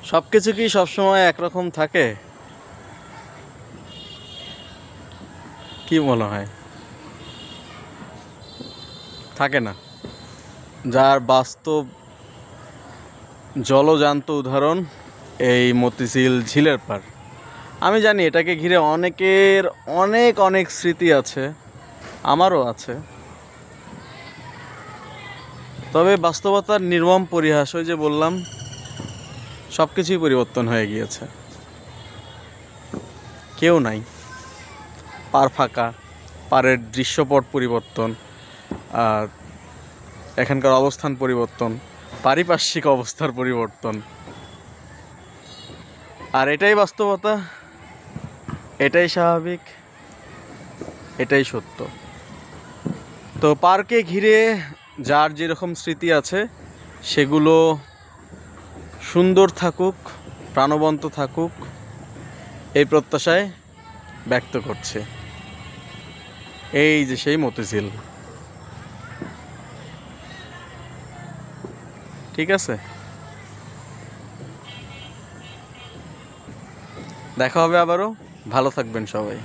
সব কিছু কি সবসময় একরকম থাকে? কি মনে হয়? থাকে না। যার বাস্তব জলজান্ত উদাহরণ এই মতিঝিল ঝিলের পাড়। আমি জানি এটাকে ঘিরে অনেকের অনেক অনেক স্মৃতি আছে, আমারও আছে। তবে বাস্তবতার নির্মম পরিহাস, ওই যে বললাম, সব কিছুই পরিবর্তন হয়ে গিয়েছে। কেউ নাই, পার ফাঁকা, পাড়ের দৃশ্যপট পরিবর্তন, আর এখানকার অবস্থান পরিবর্তন, পারিপার্শ্বিক অবস্থার পরিবর্তন। আর এটাই বাস্তবতা, এটাই স্বাভাবিক, এটাই সত্য। তো পার্কে ঘিরে যার যেরকম স্মৃতি আছে সেগুলো সুন্দর থাকুক, প্রাণবন্ত থাকুক, এই প্রত্যাশায় ব্যক্ত করছে। এই যে সেই মতিঝিল। ঠিক আছে, দেখা হবে আবারও। ভালো থাকবেন সবাই।